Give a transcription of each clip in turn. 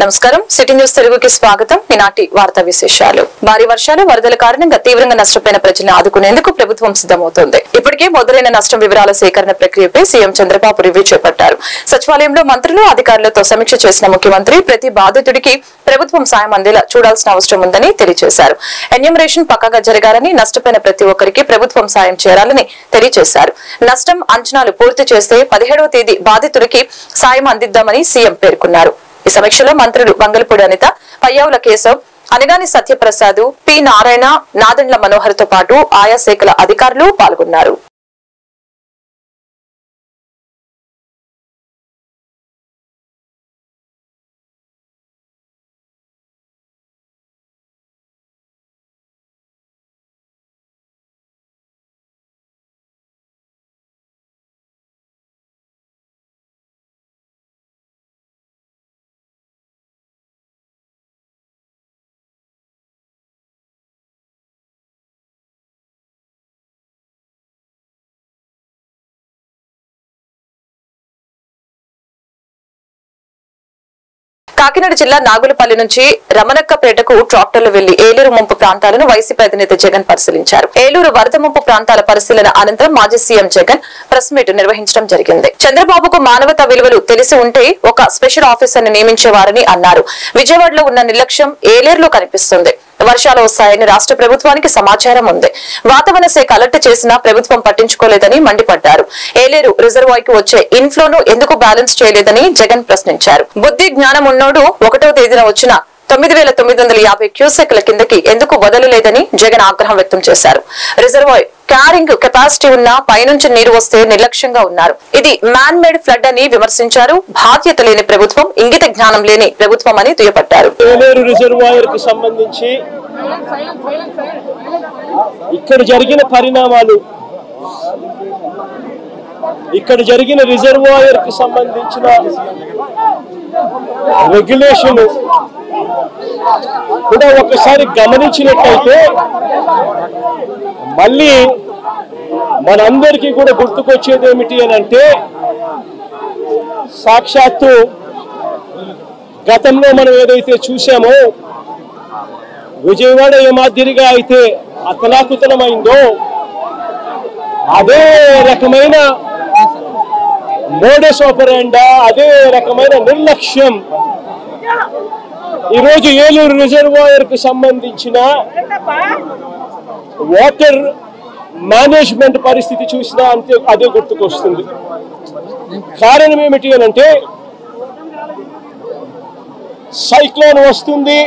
నమస్కారం city news తెలుగుకి స్వాగతం. ఈనాటి వార్తా విశేషాలు. భారీ వర్షాలు వరదల కారణంగా తీవ్రంగా నష్టపోయిన ప్రజలను ఆదుకునేందుకు ప్రభుత్వం సిద్ధమవుతోంది. ఇప్పటికే మొదలైన నష్టం వివరాల సేకరణ ప్రక్రియపై సీఎం చంద్రబాబు రివ్యూ చేపట్టారు. సచివాలయంలో మంత్రులు అధికారులతో సమీక్ష చేసిన ముఖ్యమంత్రి ప్రతి బాధితుడికి ప్రభుత్వం సాయం అందేలా చూడాల్సిన అవసరం ఉందని తెలియజేశారు. ఎన్యూమరేషన్ పక్కాగా జరగాలని, నష్టపోయిన ప్రతి ఒక్కరికి ప్రభుత్వం సాయం చేయాలని తెలియజేశారు. నష్టం అంచనాలు పూర్తి చేస్తే 17వ తేదీ బాధితుడికి సాయం అందిద్దామని సీఎం పేర్కొన్నారు. ఈ సమీక్షలో మంత్రులు బంగళపూడి అనిత, పయ్యావుల కేశవ్, అనగాని సత్యప్రసాద్, పి నారాయణ, నాదెండ్ల మనోహర్ తో పాటు ఆయా శాఖల అధికారులు పాల్గొన్నారు. కాకినాడ జిల్లా నాగులపల్లి నుంచి రమణక్కపేటకు ట్రాక్టర్లు వెళ్లి ఏలూరు ముంపు ప్రాంతాలను వైసీపీ అధినేత జగన్ పరిశీలించారు. ఏలూరు వరద ముంపు ప్రాంతాల పరిశీలన అనంతరం మాజీ సీఎం జగన్ ప్రెస్ మీట్ నిర్వహించడం జరిగింది. చంద్రబాబుకు మానవతా విలువలు తెలిసి ఉంటే ఒక స్పెషల్ ఆఫీసర్ ని నియమించేవారని అన్నారు. విజయవాడలో ఉన్న నిర్లక్ష్యం ఏలేరులో కనిపిస్తుంది. వర్షాలు వస్తాయని రాష్ట్ర ప్రభుత్వానికి సమాచారం ఉంది. వాతావరణ శాఖ అలర్ట్ చేసినా ప్రభుత్వం పట్టించుకోలేదని మండిపడ్డారు. ఏలేరు రిజర్వాయర్ కు వచ్చే ఇన్ఫ్లోను ఎందుకు బ్యాలెన్స్ చేయలేదని జగన్ ప్రశ్నించారు. బుద్ధి జ్ఞానం ఉన్నోడు 1వ తేదీన వచ్చిన 9,950 క్యూసెక్ల కిందకి ఎందుకు వదలలేదని జగన్ ఆగ్రహం వ్యక్తం చేశారు. రిజర్వాయర్ క్యారింగ్ కెపాసిటీ ఉన్న పైనుంచి నీరు వస్తే నిర్లక్ష్యంగా ఉన్నారు. ఇది మ్యాన్ మేడ్ ఫ్లడ్ అని విమర్శించారు. బాధ్యత లేని ప్రభుత్వం, ఇంగిత జ్ఞానం లేని ప్రభుత్వం అని దుయ్యబట్టారు. ఏలేరు రిజర్వాయర్ కు సంబంధించి ఇక్కడ జరిగిన పరిణామాలు, ఇక్కడ జరిగిన రిజర్వాయర్ కు సంబంధించిన రెగ్యులేషన్ కూడా ఒకసారి గమనించినట్లయితే మళ్ళీ మనందరికీ కూడా గుర్తుకొచ్చేది ఏమిటి అని అంటే, సాక్షాత్తు గతంలో మనం ఏదైతే చూసామో విజయవాడ ఏ మాదిరిగా అయితే అతలాకుతలమైందో అదే రకమైన మోడస్ ఆపరెండా, అదే రకమైన నిర్లక్ష్యం ఈరోజు ఏలూరు రిజర్వాయర్ కు సంబంధించిన వాటర్ మేనేజ్మెంట్ పరిస్థితి చూసినా అంతే అదే గుర్తుకొస్తుంది. కారణం ఏమిటి అని అంటే, సైక్లోన్ వస్తుంది,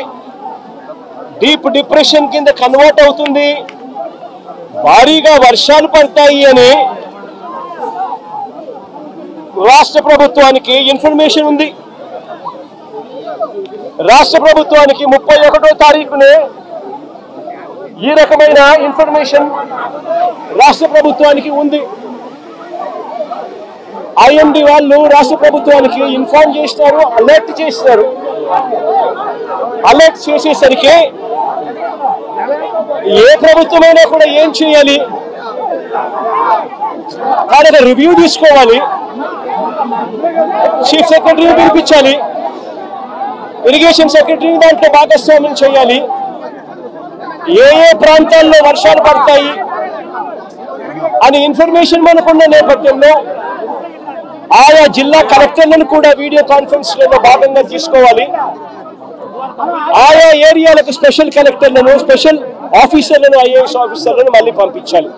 డీప్ డిప్రెషన్ కింద కన్వర్ట్ అవుతుంది, భారీగా వర్షాలు పడతాయి అని రాష్ట్ర ప్రభుత్వానికి ఇన్ఫర్మేషన్ ఉంది. రాష్ట్ర ప్రభుత్వానికి 31వ తారీఖునే ఈ రకమైన ఇన్ఫర్మేషన్ రాష్ట్ర ప్రభుత్వానికి ఉంది. ఐఎండి వాళ్ళు రాష్ట్ర ప్రభుత్వానికి ఇన్ఫార్మ్ చేసినారు, అలర్ట్ చేసినారు. అలర్ట్ చేసేసరికి ఏ ప్రభుత్వమైనా కూడా ఏం చేయాలి, దాని రివ్యూ తీసుకోవాలి, చీఫ్ సెక్రటరీ పిలిపించాలి, ఇరిగేషన్ సెక్రటరీ దాంట్లో భాగస్వామ్యం చేయాలి, ఏ ఏ ప్రాంతాల్లో వర్షాలు పడతాయి అని ఇన్ఫర్మేషన్ మనకున్న నేపథ్యంలో ఆయా జిల్లా కలెక్టర్లను కూడా వీడియో కాన్ఫరెన్స్లలో భాగంగా తీసుకోవాలి. ఆయా ఏరియాలకు స్పెషల్ కలెక్టర్లను, స్పెషల్ ఆఫీసర్లను, ఐఏఎస్ ఆఫీసర్లను మళ్ళీ పంపించాలి.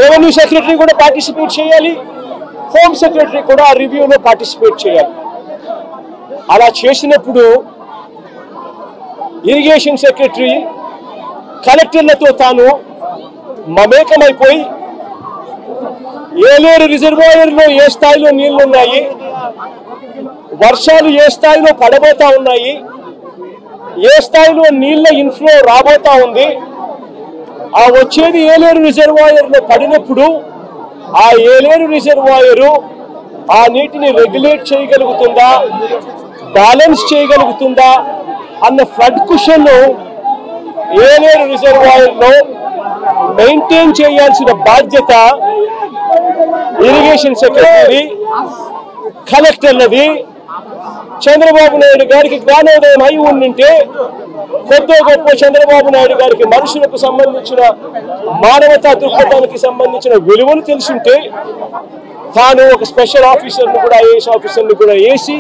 రెవెన్యూ సెక్రటరీ కూడా పార్టిసిపేట్ చేయాలి, హోమ్ సెక్రటరీ కూడా ఆ రివ్యూలో పార్టిసిపేట్ చేయాలి. అలా చేసినప్పుడు ఇరిగేషన్ సెక్రటరీ కలెక్టర్లతో తాను మమేకమైపోయి ఏలేరు రిజర్వాయర్లో ఏ స్థాయిలో నీళ్లున్నాయి, వర్షాలు ఏ స్థాయిలో పడబోతా ఉన్నాయి, ఏ స్థాయిలో నీళ్ల ఇన్ఫ్లో రాబోతా ఉంది, ఆ వచ్చేది ఏలేరు రిజర్వాయర్లో పడినప్పుడు ఆ ఏలేరు రిజర్వాయరు ఆ నీటిని రెగ్యులేట్ చేయగలుగుతుందా, బ్యాలెన్స్ చేయగలుగుతుందా అన్న ఫ్లడ్ కుషన్ ఏలేరు రిజర్వాయర్లో మెయింటైన్ చేయాల్సిన బాధ్యత ఇరిగేషన్ సెక్రటరీ, కలెక్టర్లది, చంద్రబాబు నాయుడు గారికి జ్ఞానోదయం అయి ఉండింటే కొద్ది గొప్ప చంద్రబాబు నాయుడు గారికి మనుషులకు సంబంధించిన మానవతా దృక్పథానికి సంబంధించిన విలువలు తెలుసుంటే తాను ఒక స్పెషల్ ఆఫీసర్ను కూడా ఐఏఎస్ ఆఫీసర్ను కూడా వేసి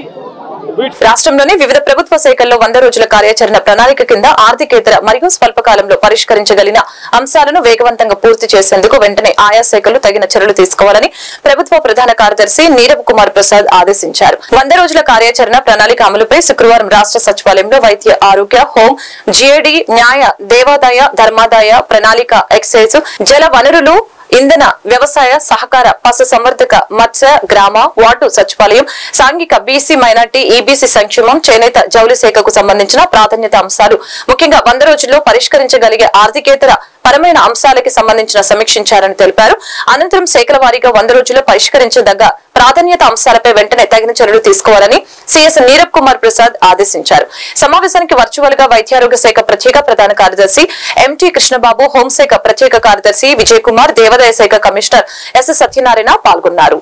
రాష్ట్రంలోని వివిధ ప్రభుత్వ శాఖల్లో 100 రోజుల కార్యాచరణ ప్రణాళిక కింద ఆర్థికేతర మరియు స్వల్పకాలంలో పరిష్కరించగలిగిన అంశాలను వేగవంతంగా పూర్తి చేసేందుకు వెంటనే ఆయా శాఖలు తగిన చర్యలు తీసుకోవాలని ప్రభుత్వ ప్రధాన కార్యదర్శి నీరబ్ కుమార్ ప్రసాద్ ఆదేశించారు. 100 రోజుల కార్యాచరణ ప్రణాళిక అమలుపై శుక్రవారం రాష్ట్ర సచివాలయంలో వైద్య ఆరోగ్య హోం జీఏడీ న్యాయ దేవాదాయ ధర్మాదాయ ప్రణాళిక ఎక్సైజ్ జల వనరులు ఇంధన వ్యవసాయ సహకార పశు సంవర్ధక మత్స్య గ్రామ వార్డు సచివాలయం సాంఘిక బీసీ మైనార్టీ ఈబీసీ సంక్షేమం చేనేత జౌలి శాఖకు సంబంధించిన ప్రాధాన్యత అంశాలు ముఖ్యంగా 100 రోజుల్లో పరిష్కరించగలిగే ఆర్థికేతర పరమైన అంశాలకి సంబంధించిన సమీక్షించారని తెలిపారు. అనంతరం శాఖల వారీగా 100 రోజుల్లో పరిష్కరించదగ్గ ప్రాధాన్యత అంశాలపై వెంటనే తగిన చర్యలు తీసుకోవాలని సీఎస్ నీరబ్ కుమార్ ప్రసాద్ ఆదేశించారు. సమావేశానికి వర్చువల్ గా వైద్యారోగ్య శాఖ ప్రత్యేక ప్రధాన కార్యదర్శి ఎంటీ కృష్ణబాబు, హోంశాఖ ప్రత్యేక కార్యదర్శి విజయ్ కుమార్, దేవాదాయ శాఖ కమిషనర్ ఎస్ సత్యనారాయణ పాల్గొన్నారు.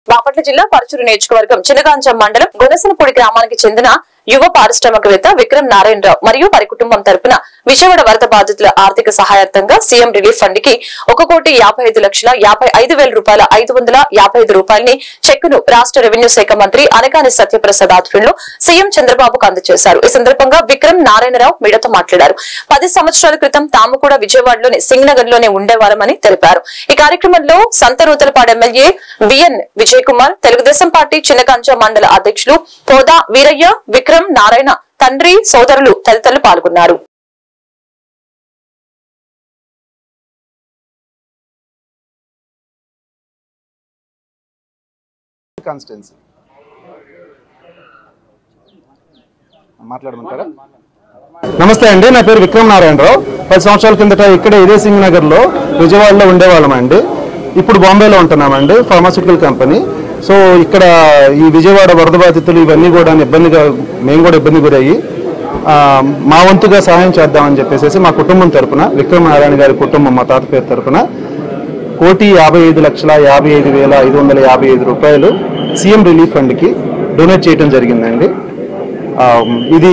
బాపట్ల జిల్లా పరచూరు నియోజకవర్గం చినగాంజం మండలం గొనసనపూడి గ్రామానికి చెందిన యువ పారిశ్రామికవేత్త విక్రమ్ నారాయణరావు మరియు వారి కుటుంబం తరపున విజయవాడ వరద బాధితుల ఆర్థిక సహాయార్థంగా సీఎం రిలీఫ్ ఫండ్ కి 1,55,55,000 రూపాయల 555 రూపాయలని చెక్కును రాష్ట్ర రెవెన్యూ శాఖ మంత్రి అనగాని సత్యప్రసాద్ ఆధ్వర్యంలో సీఎం చంద్రబాబుకు అందజేశారు. ఈ సందర్భంగా విక్రమ్ నారాయణరావు మీడియాతో మాట్లాడారు. 10 సంవత్సరాల క్రితం తాము కూడా విజయవాడలోని సింగనగర్ లోనే ఉండేవారమని తెలిపారు. ఈ కార్యక్రమంలో Santhanuthalapadu MLA BN Vijay Kumar, Telugu Desam party Chinaganjam మండల అధ్యక్షులు పోదా వీరయ్య, విక్రమ్ నారాయణ తండ్రి, సోదరులు తదితరులు పాల్గొన్నారు. నమస్తే అండి, నా పేరు విక్రమ్ నారాయణరావు. 10 సంవత్సరాల కిందట ఇక్కడ ఇదే సింగనగర్ లో విజయవాడలో ఉండేవాళ్ళం అండి. ఇప్పుడు బాంబేలో ఉంటున్నామండి, ఫార్మాస్యూటికల్ కంపెనీ. సో ఇక్కడ ఈ విజయవాడ వరద బాధితులు ఇవన్నీ కూడా మేము కూడా ఇబ్బంది గురయ్యి మా వంతుగా సహాయం చేద్దామని చెప్పేసి మా కుటుంబం తరఫున విక్రమ్ నారాయణ గారి కుటుంబం మా తాత పేరు తరఫున 1,55,55,555 రూపాయలు సీఎం రిలీఫ్ ఫండ్కి డొనేట్ చేయడం జరిగిందండి. ఇది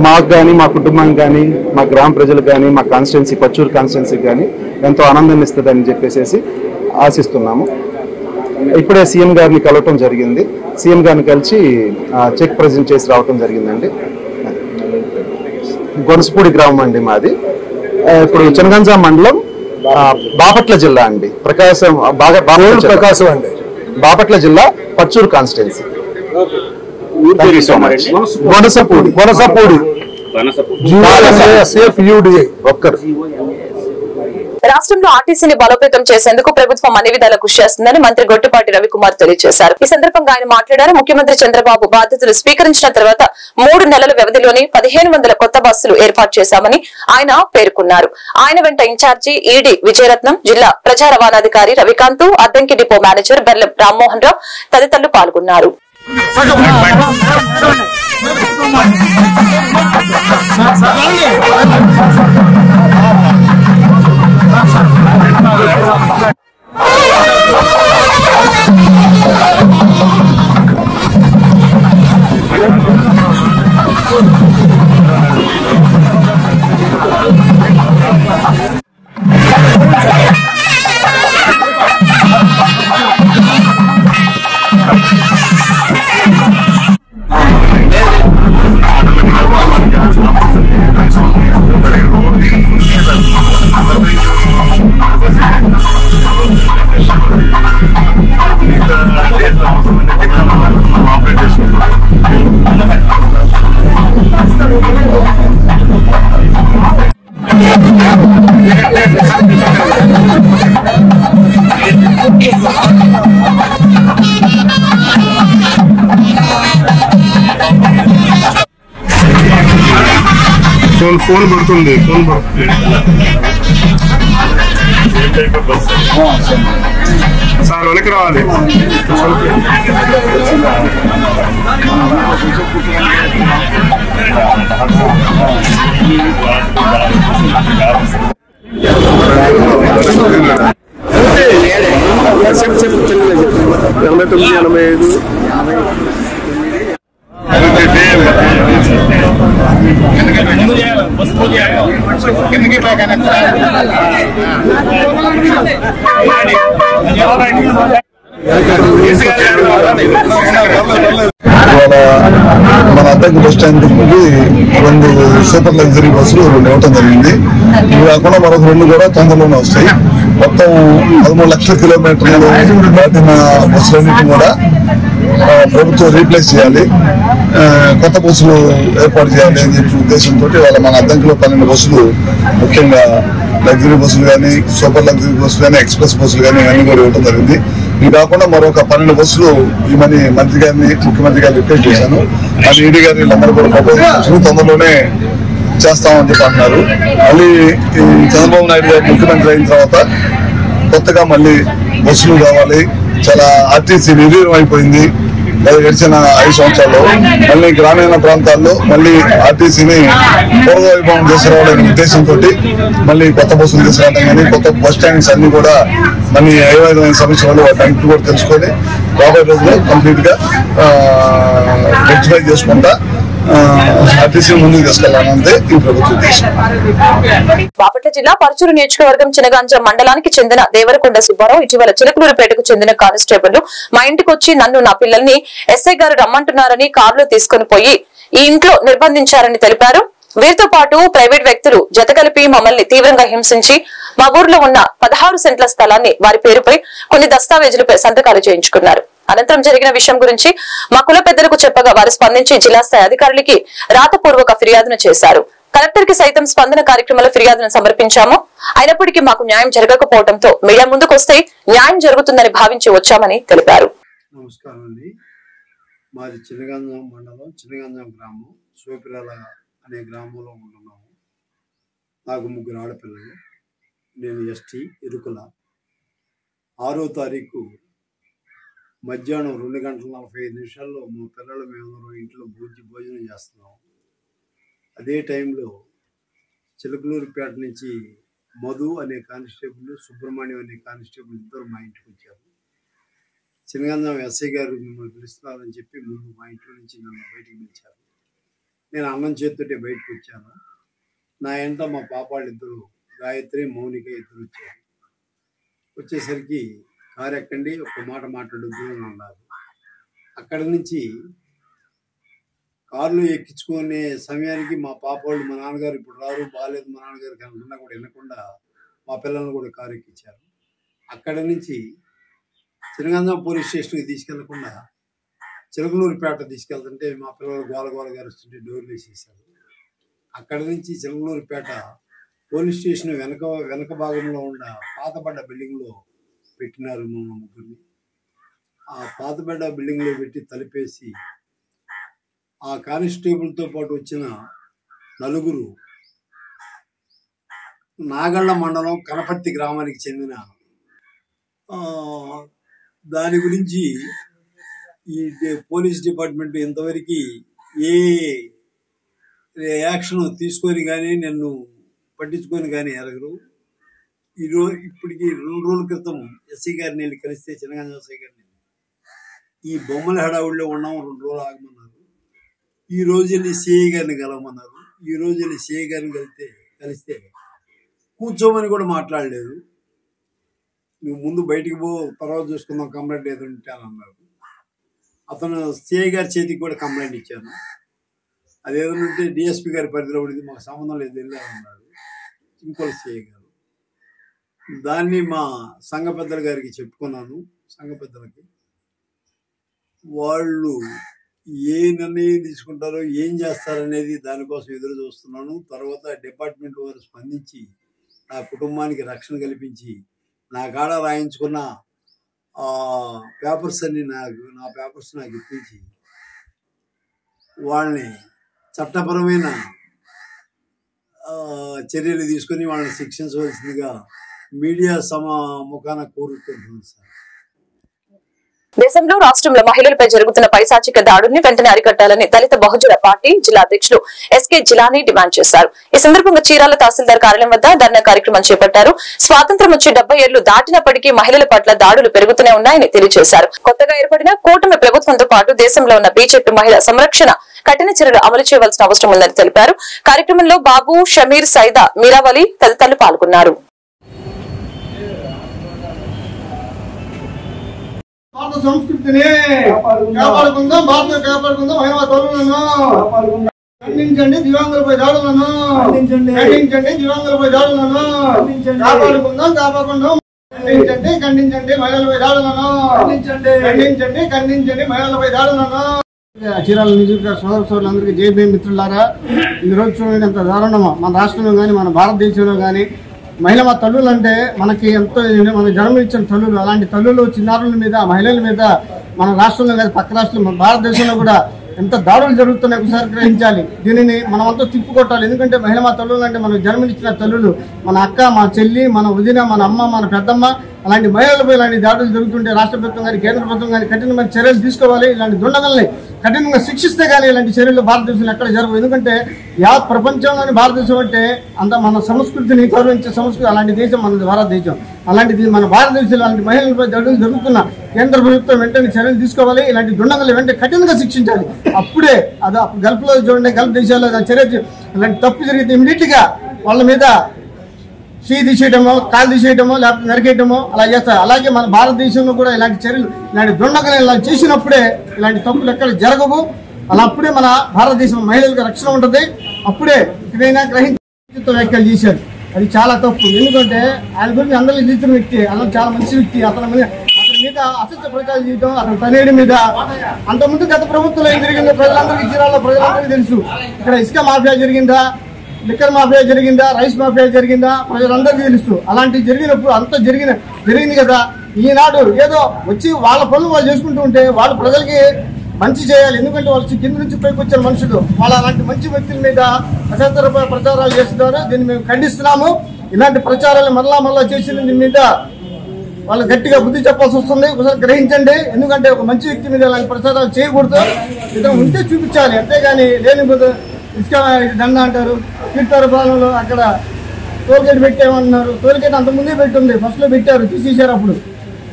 మాకు కానీ, మా కుటుంబానికి కానీ, మా గ్రామ ప్రజలకు కానీ, మా కాన్స్టిట్యున్సీ పచ్చూరు కాన్స్టిట్యున్సీకి కానీ ఎంతో ఆనందాన్ని ఇస్తుందని చెప్పేసి ఆశిస్తున్నాము. ఇప్పుడే సీఎం గారిని కలవటం జరిగింది. సీఎం గారిని కలిసి చెక్ ప్రజెంట్ చేసి రావటం జరిగిందండి. గొనసపూడి గ్రామం అండి మాది. ఇప్పుడు చినగంజాం మండలం, బాపట్ల జిల్లా అండి. ప్రకాశం అండి, బాపట్ల జిల్లా పచ్చూరు కాన్స్టిట్యున్సీ. గొనసపూడి ఒక్కరు. రాష్ట్రంలో ఆర్టీసీని బలోపేతం చేసేందుకు ప్రభుత్వం అన్ని విధాలా కృషి చేస్తుందని మంత్రి గొట్టిపాటి రవికుమార్ తెలియజేశారు. ఈ సందర్భంగా ఆయన మాట్లాడారు. ముఖ్యమంత్రి చంద్రబాబు బాధ్యతలు స్వీకరించిన తర్వాత 3 నెలల వ్యవధిలోని 1,500 కొత్త బస్సులు ఏర్పాటు చేశామని ఆయన పేర్కొన్నారు. ఆయన వెంట ఇన్ఛార్జి ఈడీ విజయరత్నం, జిల్లా ప్రజా రవాణాధికారి రవికాంత్, అద్దంకి డిపో మేనేజర్ బెల్లం రామ్మోహన్ రావు తదితరులు పాల్గొన్నారు. ఫోన్ పడుతుంది సార్ వెనక్కి రావాలి. ఎనభై తొమ్మిది 85. మన అద్దెకు బస్ స్టాండ్ కి 2 సూపర్ లగ్జరీ బస్సులు ఇవ్వటం జరిగింది. ఇవి కాకుండా మరొక 2 కూడా తొందరలోనే వస్తాయి. మొత్తం 13 లక్షల కిలోమీటర్లు దాటిన బస్సులన్నింటినీ కూడా ప్రభుత్వం రీప్లేస్ చేయాలి, కొత్త బస్సులు ఏర్పాటు చేయాలి అని చెప్పి ఉద్దేశంతో వాళ్ళ మన అద్దెంకులో 12 బస్సులు, ముఖ్యంగా లగ్జరీ బస్సులు కానీ, సూపర్ లగ్జరీ బస్సులు కానీ, ఎక్స్ప్రెస్ బస్సులు కానీ ఇవన్నీ కూడా ఇవ్వడం జరిగింది. ఇవి కాకుండా మరొక 12 బస్సులు ఇవన్నీ మంత్రి గారిని, ముఖ్యమంత్రి గారిని రిక్వెస్ట్ చేశాను. అది ఈడీ గారి వీళ్ళందరూ కూడా ప్రపోజల్ తొందరలోనే చేస్తామని చెప్పి అన్నారు. మళ్ళీ చంద్రబాబు నాయుడు గారు ముఖ్యమంత్రి అయిన తర్వాత కొత్తగా మళ్ళీ బస్సులు కావాలి. చాలా ఆర్టీసీ నిర్వీర్యం అయిపోయింది గడిచిన 5 సంవత్సరాల్లో. మళ్ళీ గ్రామీణ ప్రాంతాల్లో మళ్ళీ ఆర్టీసీని పూర్వవైభవం తీసుకురావాలనే ఉద్దేశంతో మళ్ళీ కొత్త బస్సులు తీసుకురావడం కానీ, కొత్త బస్ స్టాండ్స్ అన్ని కూడా మళ్ళీ ఏ విధమైన సమస్యలు వాటి కూడా తెలుసుకొని రాబోయే రోజుల్లో కంప్లీట్ గా రెక్టిఫై చేసుకుంటా ఆర్టీసీ ముందుకు తీసుకెళ్లాలంటే ఈ ప్రభుత్వం ఉద్దేశం. బాపట్ల జిల్లా పరచూరు నియోజకవర్గం చినగాంజ మండలానికి చెందిన దేవరకొండ సుబ్బారావు ఇటీవల చిలకలూరుపేటకు చెందిన కానిస్టేబుల్ మా ఇంటికి వచ్చి నన్ను, నా పిల్లల్ని ఎస్ఐ గారు రమ్మంటున్నారని కారులో తీసుకుని పోయి ఈ ఇంట్లో నిర్బంధించారని తెలిపారు. వీరితో పాటు ప్రైవేట్ వ్యక్తులు జతగలిపి మమ్మల్ని తీవ్రంగా హింసించి మా ఊర్లో ఉన్న 16 సెంట్ల స్థలాన్ని వారి పేరుపై కొన్ని దస్తావేజులపై సంతకాలు చేయించుకున్నారు. అనంతరం జరిగిన విషయం గురించి మా కుల పెద్దలకు చెప్పగా వారు స్పందించి జిల్లా స్థాయి అధికారులకి రాతపూర్వక ఫిర్యాదును చేశారు. కలెక్టర్ కి సైతం స్పందన కార్యక్రమంలో ఫిర్యాదును సమర్పించాము. అయినప్పటికీ మాకు న్యాయం జరగకపోవడంతో మీడియా ముందుకు వస్తే న్యాయం జరుగుతుందని భావించి వచ్చామని తెలిపారు. నమస్కారం అండి. మాది చినగంజం మండలం, చినగంజం గ్రామం, సోపిరాల అనే గ్రామంలో ఉంటున్నాము. నాకు 3 ఆడపిల్లలు. నేను ఎస్టీ ఇరుకుల. 6వ తారీఖు మధ్యాహ్నం 2:45 మా పిల్లలు మేము ఇంట్లో భోజనం చేస్తున్నాము. అదే టైంలో చిలకలూరుపేట నుంచి మధు అనే కానిస్టేబుల్, సుబ్రహ్మణ్యం అనే కానిస్టేబుల్ ఇద్దరు మా ఇంటికి వచ్చారు. చినగంజం ఎస్ఐ గారు మిమ్మల్ని పిలుస్తున్నారని చెప్పి ముందు మా ఇంట్లో నుంచి నన్ను బయటికి పిలిచారు. నేను అన్నం చేస్తుంటే బయటకు వచ్చాను. నా వెంట మా పాపాళ్ళు ఇద్దరు, గాయత్రి, మౌనిక ఇద్దరు వచ్చారు. వచ్చేసరికి కారు ఎక్కండి, ఒక మాట మాట్లాడొద్దు అని అన్నారు. అక్కడి నుంచి కారులో ఎక్కించుకునే సమయానికి మా పాపాళ్ళు, మా నాన్నగారు ఇప్పుడు రారు, బాగాలేదు మా నాన్నగారికి అనుకున్నా కూడా వినకుండా మా పిల్లల్ని కూడా కారు ఎక్కించారు. అక్కడి నుంచి చినగంజం పోలీస్ స్టేషన్కి తీసుకెళ్లకుండా చిలకలూరుపేట తీసుకెళ్తుంటే మా పిల్లలు గోలగోల గారుస్తుంటే డోర్లు వేసేసారు. అక్కడి నుంచి చిలకలూరుపేట పోలీస్ స్టేషన్ వెనక భాగంలో ఉన్న పాతబడ్డ బిల్డింగ్లో పెట్టినారు మా ముగ్గురిని. ఆ పాతబడ్డ బిల్డింగ్లో పెట్టి తలుపేసి ఆ కానిస్టేబుల్తో పాటు వచ్చిన 4 నాగళ్ళ మండలం కనపర్తి గ్రామానికి చెందిన దాని గురించి ఈ పోలీస్ డిపార్ట్మెంట్ ఇంతవరకు ఏ యాక్షన్ తీసుకొని కానీ నన్ను పట్టించుకొని కానీ ఎరగరు. ఇప్పటికి 2 రోజుల క్రితం ఎస్సీ గారిని వెళ్ళి కలిస్తే, చినగంజం ఎస్ఐ గారిని, ఈ బొమ్మల హడావుడిలో ఉన్నాము, 2 రోజులు ఆగమన్నారు. ఈ రోజు వెళ్ళి సిఐ గారిని కలవమన్నారు. ఈ రోజు వెళ్ళి సిఐ గారిని కలిస్తే కూర్చోమని కూడా మాట్లాడలేదు. నువ్వు ముందు బయటికి పో, తర్వాత చూసుకుందాం, కంప్లైంట్ ఏదో ఉంటానన్నారు. అతను సిఐ గారి చేతికి కూడా కంప్లైంట్ ఇచ్చాను. అదేదంటే డిఎస్పీ గారి పరిధిలో పడింది, మాకు సంబంధం లేదు వెళ్ళామన్నాడు ఇంకో సిఐ గారు. దాన్ని మా సంఘ పెద్దల గారికి చెప్పుకున్నాను. సంఘ పెద్దలకి వాళ్ళు ఏ నిర్ణయం తీసుకుంటారో, ఏం చేస్తారనేది దానికోసం ఎదురు చూస్తున్నాను. తర్వాత డిపార్ట్మెంట్ వారు స్పందించి నా కుటుంబానికి రక్షణ కల్పించి నా కాడ రాయించుకున్న పేపర్స్ అన్ని నా పేపర్స్ నాకు ఇప్పించి వాళ్ళని చట్టపరమైన చర్యలు తీసుకొని వాళ్ళని శిక్షించవలసిందిగా మీడియా ముఖాన కోరుకుంటున్నాను సార్. దేశంలో రాష్ట్రంలో మహిళలపై జరుగుతున్న పైశాచిక దాడుల్ని వెంటనే అరికట్టాలని దళిత బహుజన పార్టీ జిల్లా అధ్యక్షులు ఎస్కే జిలానీ డిమాండ్ చేశారు. ఈ సందర్భంగా చీరాల తహసీల్దార్ కార్యాలయం వద్ద ధర్నా కార్యక్రమం చేపట్టారు. స్వాతంత్ర్యం వచ్చి 70 ఏళ్లు దాటినప్పటికీ మహిళల పట్ల దాడులు పెరుగుతూనే ఉన్నాయని తెలియజేశారు. కొత్తగా ఏర్పడిన కూటమి ప్రభుత్వంతో పాటు దేశంలో ఉన్న బీజేపీ మహిళా సంరక్షణ కఠిన చర్యలు అమలు చేయవలసిన అవసరం ఉందని తెలిపారు. కార్యక్రమంలో బాబు, షమీర్, సైదా, మీరావలి తదితరులు పాల్గొన్నారు. భారత సంస్కృతిని కాపాడుకుందాం, భారత కాపాడుకుందాం, మహిళా తల్లులను ఖండించండి, దివ్యాంగులపై దాడులను ఖండించండి, దివ్యాంగులపై దాడులను కాపాడుకుందాం, కాపాడుకుందాం, ఖండించండి మహిళలపై దాడులను ఖండించండి మహిళలపై దాడులను. చీరాల నియోజకవర్గ సోదర సోదరులందరికీ జై భీమ్ మిత్రులారా, ఈ రోజు చూడండి ఎంత దారుణమో మన రాష్ట్రంలో కానీ మన భారతదేశంలో కానీ మహిళా తల్లులు అంటే మనకి ఎంతో మన జన్మనిచ్చిన తల్లులు, అలాంటి తల్లులు చిన్నారుల మీద మహిళల మీద మన రాష్ట్రంలో కానీ పక్క రాష్ట్రంలో మన భారతదేశంలో కూడా ఎంత దాడులు జరుగుతున్నాయి ఒకసారి గ్రహించాలి. దీనిని మనం అంతా తిప్పుకొట్టాలి. ఎందుకంటే మహిళా తల్లులు అంటే మనకు జన్మనిచ్చిన తల్లులు, మన అక్క, మన చెల్లి, మన వదిన, మన అమ్మ, మన పెద్దమ్మ, అలాంటి మహిళలపై ఇలాంటి దాడులు జరుగుతుంటే రాష్ట్ర ప్రభుత్వం కానీ కేంద్ర ప్రభుత్వం కానీ కఠినమైన చర్యలు తీసుకోవాలి. ఇలాంటి దుండగల్ని కఠినంగా శిక్షిస్తే కానీ ఇలాంటి చర్యలు భారతదేశంలో ఎక్కడ జరగవు. ఎందుకంటే యావత్ ప్రపంచంలోని భారతదేశం అంటే అంత మన సంస్కృతిని గౌరవించే సంస్కృతి, అలాంటి దేశం మన భారతదేశం. అలాంటిది మన భారతదేశంలో అలాంటి మహిళలపై దాడులు జరుగుతున్న కేంద్ర ప్రభుత్వం వెంటనే చర్యలు తీసుకోవాలి. ఇలాంటి దుండగల్ని వెంటనే కఠినంగా శిక్షించాలి. అప్పుడే అది గల్ఫ్ లో చూడండి, గల్ఫ్ దేశాల్లో చర్య ఇలాంటి తప్పు జరిగితే ఇమీడియట్ గా వాళ్ళ మీద చేయి తీసేయటమో, కాలు తీసేయటమో, లేకపోతే నరికేయటమో అలా చేస్తారు. అలాగే మన భారతదేశంలో కూడా ఇలాంటి చర్యలు, ఇలాంటి దుండగలు ఇలా చేసినప్పుడే ఇలాంటి తప్పులు ఎక్కడ జరగవు. అలా అప్పుడే మన భారతదేశం మహిళలకు రక్షణ ఉంటుంది. అప్పుడే ఇకైనా గ్రహించ వ్యాఖ్యలు చేశారు, అది చాలా తప్పు. ఎందుకంటే ఆయన గురించి అందరికీ తెలిసిన వ్యక్తి, అతను చాలా మంచి వ్యక్తి. అతని మీద అసత్య ప్రచారం చేయడం, అతని తనేడి మీద అంతకుముందు గత ప్రభుత్వంలో ఏం జరిగిందో ప్రజలందరికీ, చీరాల్లో ప్రజలందరికీ తెలుసు. ఇక్కడ ఇసుక మాఫియా జరిగిందా, లిక్కర్ మాఫియా జరిగిందా, రైస్ మాఫియా జరిగిందా, ప్రజలందరికీ తెలుసు. అలాంటివి జరిగినప్పుడు అంతా జరిగింది కదా. ఈనాడు ఏదో వచ్చి వాళ్ళ పనులు వాళ్ళు చేసుకుంటూ ఉంటే వాళ్ళు ప్రజలకి మంచి చేయాలి. ఎందుకంటే వాళ్ళు కింద నుంచి పైకి వచ్చిన మనుషులు, వాళ్ళు అలాంటి మంచి వ్యక్తుల మీద అసత్య ప్రచారాలు చేస్తున్నారు. దీన్ని మేము ఖండిస్తున్నాము. ఇలాంటి ప్రచారాలు మరలా చేసిన దీని మీద వాళ్ళు గట్టిగా బుద్ధి చెప్పాల్సి వస్తుంది. ఒకసారి గ్రహించండి. ఎందుకంటే ఒక మంచి వ్యక్తి మీద ఇలాంటి ప్రచారాలు చేయకూడదు. ఇతను ఉంటే చూపించాలి, అంతేగాని లేని ఇసుక దండ అంటారు. కీర్తారపాలెంలో అక్కడ టోల్గేట్ పెట్టామన్నారు. టోల్గేట్ అంత ముందే పెట్టింది, ఫస్ట్ లో పెట్టారు, తీసేశారు. అప్పుడు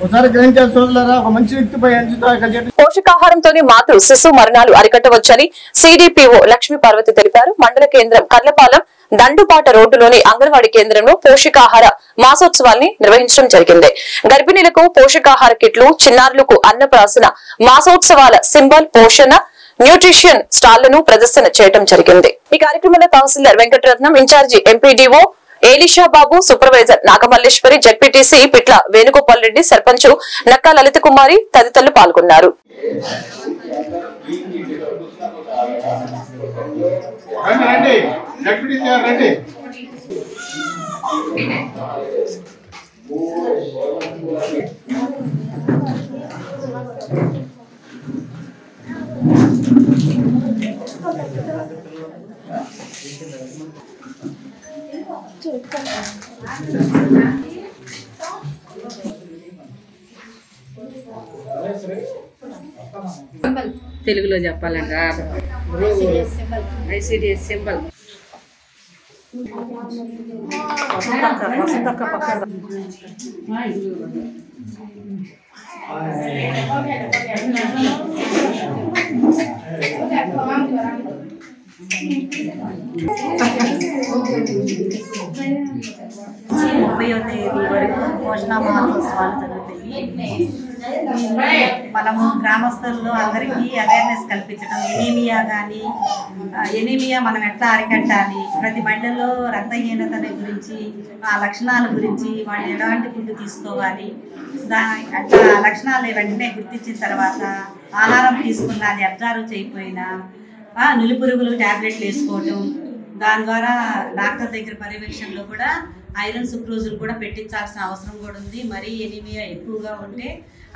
ఒకసారి గ్రహించాలి సోదరులారా, ఒక మంచి వ్యక్తిపై పోషకాహారంతోనే మాతృ శిశు మరణాలు అరికట్టవచ్చని సిడిపిఓ లక్ష్మీ పార్వతి తెలిపారు. మండల కేంద్రం కర్లపాలెం దండుపాట రోడ్డులోని అంగన్వాడీ కేంద్రంలో పోషకాహార మాసోత్సవాల్ని నిర్వహించడం జరిగింది. గర్భిణీలకు పోషకాహార కిట్లు, చిన్నారులకు అన్నప్రాసన మాసోత్సవాల సింబల్, పోషణ, న్యూట్రిషన్ స్టాళ్లను ప్రదర్శన చేయడం జరిగింది. ఈ కార్యక్రమంలో తహసీల్దార్ వెంకటరత్నం, ఇన్ఛార్జి ఎంపీడీఓ ఏలిషా బాబు, సూపర్వైజర్ నాగమల్లేశ్వరి, జడ్పీటీసీ పిట్ల వేణుగోపాల్ రెడ్డి, సర్పంచ్ నక్కా లలిత కుమారి తదితరులు పాల్గొన్నారు. తెలుగులో చెప్పాలంటే ఐసిడిఎస్ సింబల్. వరకు పోషణ మాసోత్సవాలు జరుగుతాయి. మనము గ్రామస్తుల్లో అందరికీ అవేర్నెస్ కల్పించడం, ఎనీమియా మనం ఎట్లా అరికట్టాలి, ప్రతి మహిళల్లో రక్తహీనత గురించి, ఆ లక్షణాల గురించి, వాళ్ళు ఎలాంటి ఫుడ్ తీసుకోవాలి, అట్లా లక్షణాలు వెంటనే గుర్తించిన తర్వాత ఆహారం తీసుకున్న అది అబ్జర్వ్ చేయకపోయినా నులిపురుగులు ట్యాబ్లెట్లు వేసుకోవటం, దాని ద్వారా డాక్టర్ దగ్గర పర్యవేక్షణలో కూడా ఐరన్ సుక్రోజులు కూడా పెట్టించాల్సిన అవసరం కూడా ఉంది. మరీ ఎనీమియా ఎక్కువగా ఉంటే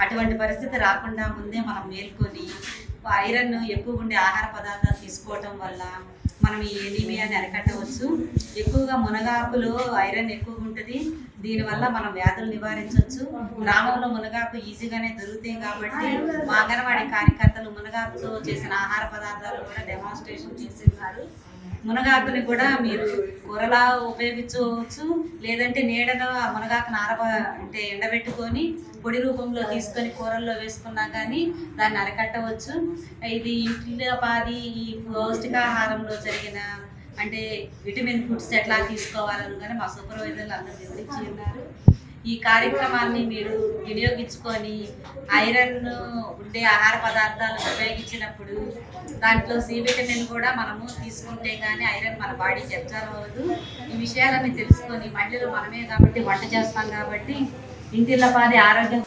అటువంటి పరిస్థితి రాకుండా ముందే మనం మేల్కొని ఐరన్ ఎక్కువ ఉండే ఆహార పదార్థాలు తీసుకోవటం వల్ల మనం ఈ ఎనీమియాని అరికట్టవచ్చు. ఎక్కువగా మునగాకులో ఐరన్ ఎక్కువగా ఉంటుంది. దీనివల్ల మనం వ్యాధులు నివారించవచ్చు. గ్రామంలో మునగాకు ఈజీగానే దొరుకుతాయి కాబట్టి మా అంగన్వాడీ కార్యకర్తలు మునగాకుతో చేసిన ఆహార పదార్థాలు కూడా డెమాన్స్ట్రేషన్ చేస్తున్నారు. మునగాకుని కూడా మీరు కూరలా ఉపయోగించుకోవచ్చు, లేదంటే నీడలో మునగాకుని అంటే ఎండబెట్టుకొని పొడి రూపంలో తీసుకొని కూరల్లో వేసుకున్నా కానీ దాన్ని అరికట్టవచ్చు. ఇది ఇంటిలోపాది ఈ పౌష్టికాహారంలో జరిగిన అంటే విటమిన్ ఫుడ్స్ ఎట్లా తీసుకోవాలని కానీ మా సూపర్వైజర్లు అందరూ వివరించి ఉన్నారు. ఈ కార్యక్రమాన్ని మీరు వినియోగించుకొని ఐరన్ ఉండే ఆహార పదార్థాలు ఉపయోగించినప్పుడు దాంట్లో సి విటమిన్ కూడా మనము తీసుకుంటే కానీ ఐరన్ మన బాడీకి అబ్జర్వ్ అవ్వదు. ఈ విషయాలన్నీ తెలుసుకొని మహిళలు మనమే కాబట్టి వంట చేస్తాం కాబట్టి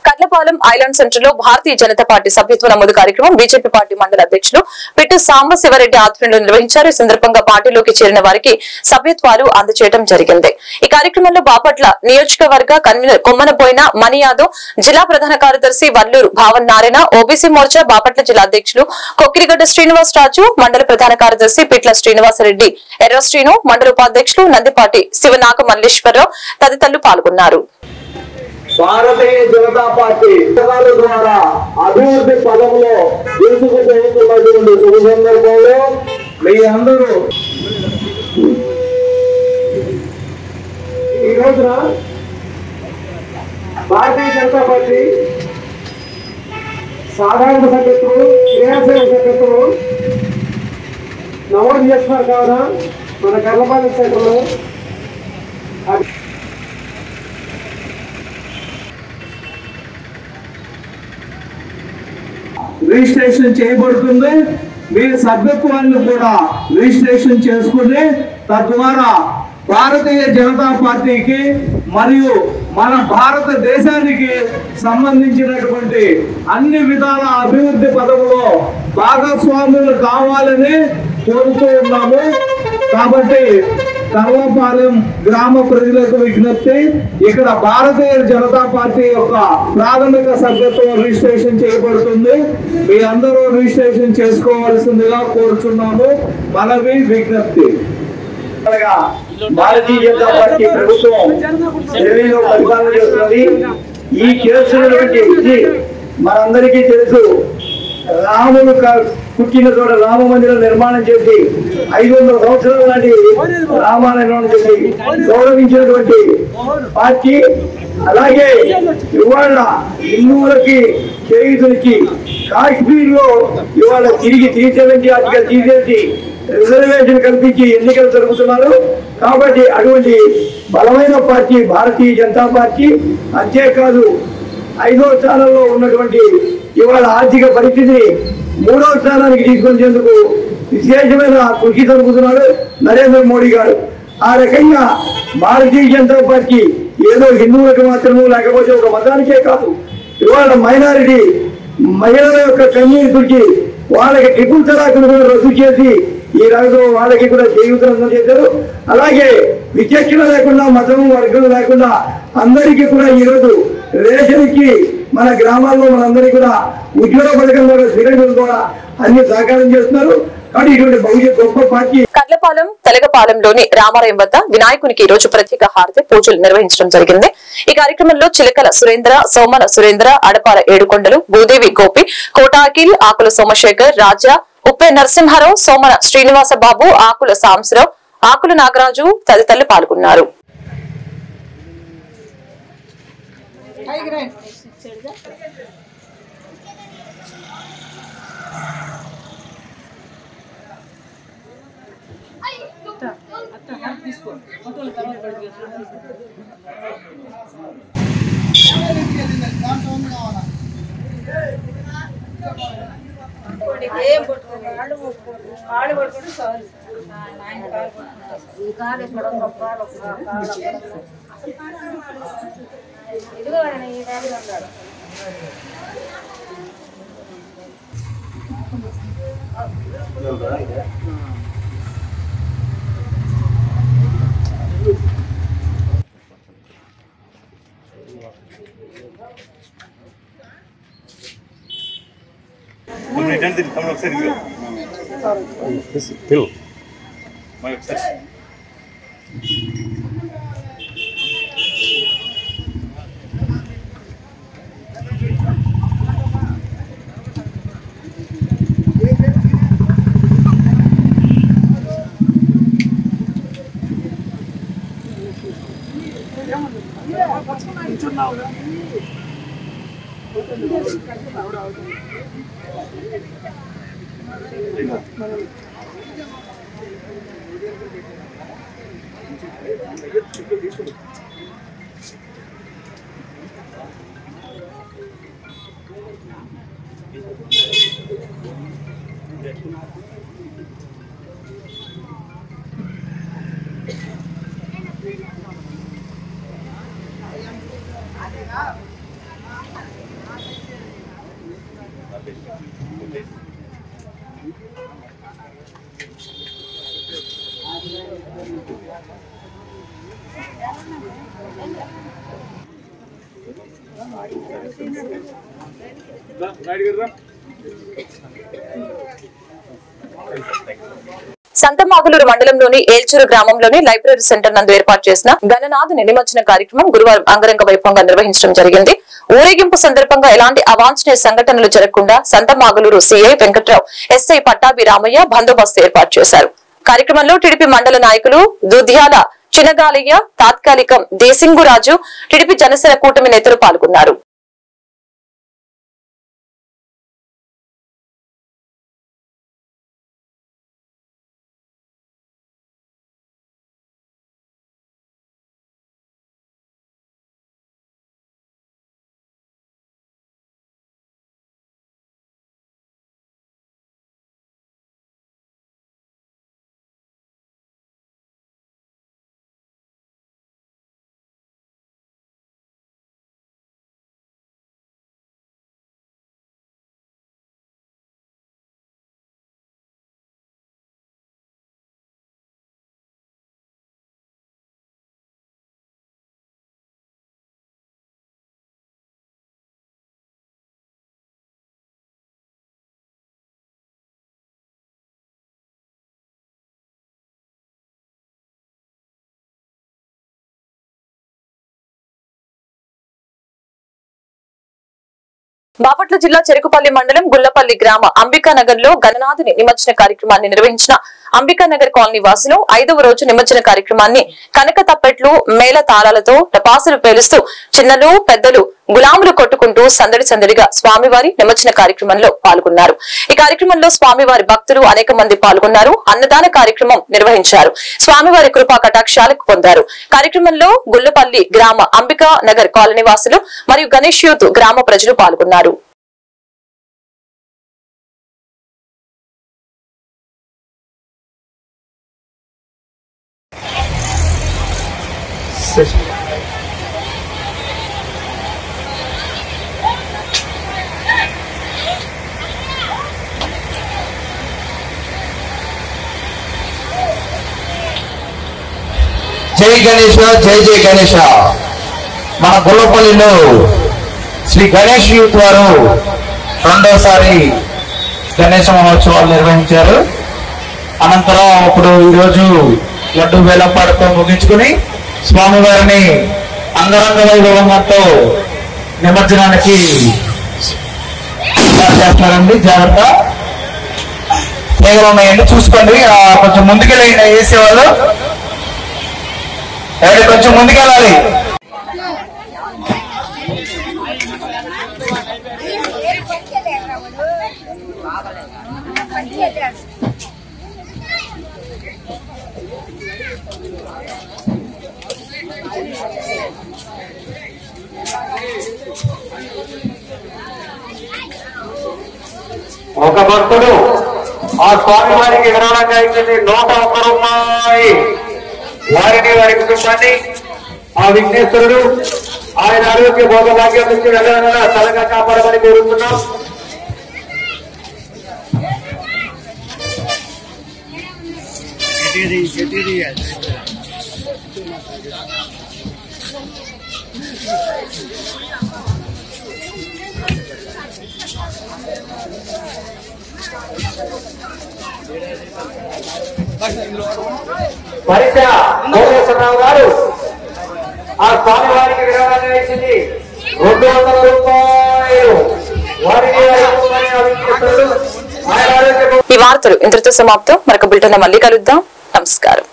కట్లపాలెం ఐలాండ్ సెంటర్ లో భారతీయ జనతా పార్టీ సభ్యత్వ నమోదు కార్యక్రమం బీజేపీ పార్టీ మండల అధ్యక్షులు పిట్టు సాంబశివరెడ్డి ఆధ్వర్యంలో నిర్వహించారు. ఈ సందర్భంగా పార్టీలోకి చేరిన వారికి సభ్యత్వాలు అందజేయడం జరిగింది. ఈ కార్యక్రమంలో బాపట్ల నియోజకవర్గ కన్వీనర్ కొమ్మనపోయిన మణి యాదవ్, జిల్లా ప్రధాన కార్యదర్శి వల్లూరు భావన్ నారాయణ, ఓబీసీ మోర్చా బాపట్ల జిల్లా అధ్యక్షులు కొక్కిరిగడ్డ శ్రీనివాస్ రాజు, మండల ప్రధాన కార్యదర్శి పిట్ల శ్రీనివాసరెడ్డి, ఎర్ర శ్రీను, మండల ఉపాధ్యక్షులు నందిపాటి శివనాగ మల్లేశ్వరరావు తదితరులు పాల్గొన్నారు. భారతీయ జనతా పార్టీ పథకాల ద్వారా అభివృద్ధి పదంలో దూసుకుపోతున్నటువంటి శుభ సందర్భంలో మీ అందరూ ఈ రోజున భారతీయ జనతా పార్టీ సాధారణ సభ్యత్వం, క్రియాశీల సభ్యత్వం నమోదు చేస్తున్నారు కావున మన కర్లపాలెం సెంటర్లో రిజిస్ట్రేషన్ చేయబడుతుంది. మీ సభ్యత్వాన్ని కూడా రిజిస్ట్రేషన్ చేసుకుని తద్వారా భారతీయ జనతా పార్టీకి మరియు మన భారతదేశానికి సంబంధించినటువంటి అన్ని విధాల అభివృద్ధి పదవులో భాగస్వాములు కావాలని కోరుతూ ఉన్నాము. కాబట్టి కర్లపాలెం గ్రామ ప్రజలకు విజ్ఞప్తి, ఇక్కడ భారతీయ జనతా పార్టీ యొక్క ప్రాథమిక సభ్యత్వం రిజిస్ట్రేషన్ చేయబడుతుంది. మీ అందరూ రిజిస్ట్రేషన్ చేసుకోవాల్సిందిగా కోరుచున్నాము. మనవి విజ్ఞప్తి. భారతీయ జనతా పార్టీ ప్రభుత్వం ఢిల్లీలో పరిపాలన చేస్తున్నది. ఈ చేస్తున్నటువంటి మనందరికీ తెలుసు. రాముడు పుట్టిన చోట రామ మందిరం నిర్మాణం చేసి 500 సంవత్సరాల నాటి రామాలయం చేసి గౌరవించినటువంటి పార్టీ. అలాగే ఇవాళ హిందువులకి చేయుతులకి కాశ్మీర్ లో ఇవాళ తిరిగి 370 ఆర్టికల్ తీసేసి రిజర్వేషన్ కల్పించి ఎన్నికలు జరుపుతున్నారు. కాబట్టి అటువంటి బలమైన పార్టీ భారతీయ జనతా పార్టీ. అంతేకాదు 5వ స్థానంలో ఉన్నటువంటి ఇవాళ ఆర్థిక పరిస్థితిని 3వ స్థానానికి తీసుకొచ్చేందుకు విశేషమైన కృషి జరుపుతున్నాడు నరేంద్ర మోడీ గారు. ఆ రకంగా భారతీయ జనతా పార్టీ ఏదో హిందువులకు మాత్రము లేకపోతే ఒక మతానికే కాదు, ఇవాళ మైనారిటీ మహిళల యొక్క కన్నీరుకి వాళ్ళకి ట్రిపుల్ తలాకులు కూడా రద్దు చేసి ఈ రంగంలో వాళ్ళకి కూడా చేయూతలు చేశారు. అలాగే విచక్షణ లేకుండా మతము వర్గం లేకుండా అందరికీ కూడా ఈరోజు రేషన్కి మన గ్రామాల్లో మనందరికీ కూడా ఉజ్వల పథకం ద్వారా సిలిండర్లు కూడా అన్ని సహకారం చేస్తున్నారు. కానీ ఇటువంటి భవిష్యత్ గొప్ప పార్టీ. కట్లపాలెం తెలగపాలెంలోని రామాలయం వద్ద వినాయకునికి ఈ రోజు ప్రత్యేక హారతి పూజలు నిర్వహించడం జరిగింది. ఈ కార్యక్రమంలో చిలకల సురేంద్ర, సోమన సురేంద్ర, అడపాల ఏడుకొండలు, భూదేవి గోపి, కోటాకిల్, ఆకుల సోమశేఖర్, రాజా, ఉప్పే నరసింహారావు, సోమన శ్రీనివాస బాబు, ఆకుల సాంసరావు, ఆకుల నాగరాజు తదితరులు పాల్గొన్నారు. సంతమాగులూరు మండలంలోని ఏల్చూరు గ్రామంలోని లైబ్రరీ సెంటర్ నందు ఏర్పాటు చేసిన గణనాథుని నిమజ్జన కార్యక్రమం గురువారం అంగరంగ వైభవంగా నిర్వహించడం జరిగింది. ఊరేగింపు సందర్భంగా ఎలాంటి అవాంఛనీయ సంఘటనలు జరగకుండా సంతమాగులూరు సీఐ వెంకట్రావు, ఎస్ఐ పట్టాభి రామయ్య బందోబస్తు ఏర్పాటు చేశారు. కార్యక్రమంలో టీడీపీ మండల నాయకులు దుధ్యాల చినగాలయ్య, తాత్కాలికం దేశింగురాజు, టీడీపీ జనసేన కూటమి నేతలు పాల్గొన్నారు. బాపట్ల జిల్లా చెరుకుపల్లి మండలం గుల్లపల్లి గ్రామ అంబికానగర్ లో గణనాథుని నిమజ్జన కార్యక్రమాన్ని నిర్వహించిన అంబికానగర్ కాలనీ వాసులు 5వ రోజు నిమజ్జన కార్యక్రమాన్ని కనక తప్పెట్లు, మేళ తాళాలతో టపాసులు పేలుస్తూ చిన్నలు పెద్దలు గులాములు కొట్టుకుంటూ సందడి సందడిగా స్వామివారి నిమజ్జన కార్యక్రమంలో పాల్గొన్నారు. ఈ కార్యక్రమంలో స్వామివారి భక్తులు అనేక మంది పాల్గొన్నారు. అన్నదాన కార్యక్రమం నిర్వహించారు. స్వామివారి కృపా కటాక్షాలకు పొందారు. కార్యక్రమంలో గుల్లపల్లి గ్రామ అంబికా నగర్ కాలనీ వాసులు మరియు గణేష్ యూత్ గ్రామ ప్రజలు పాల్గొన్నారు. జై గణేష, జై జై గణేష. మన గుల్లపల్లిలో శ్రీ గణేష్ యూత్ వారు రెండోసారి గణేష మహోత్సవాలు నిర్వహించారు. అనంతరం ఇప్పుడు ఈరోజు లడ్డు వేలంపాటతో ముగించుకుని స్వామివారిని అంగరంగ వైభవంతో నిమజ్జనానికి చేస్తారండి. జాగ్రత్త, తీగలు ఉన్నాయండి, చూసుకోండి. కొంచెం ముందుకెళ్ళి వేసేవాళ్ళు ఎవరి కొంచెం ముందుకెళ్ళాలి. ఒక భక్తుడు ఆ స్వామి వారికి విరాళంగా ఇచ్చింది 101 రూపాయి. వారిని, వారి కుటుంబాన్ని ఆ విఘ్నేశ్వరుడు ఆయన ఆరోగ్య భోగభాగ్యం నుంచి వెళ్ళాలన్నా తలగా కాపాడమని కోరుతున్నాం. పరిచ కోటేశ్వరరావు గారు ఆ స్వామివారికి విరాళంగా ఇచ్చింది 200 రూపాయలు. వారికి ఈ వార్తలు ఇంతటితో సమాప్తం. మరొక బులెటిన్ మళ్ళీ కలుద్దాం. నమస్కారం.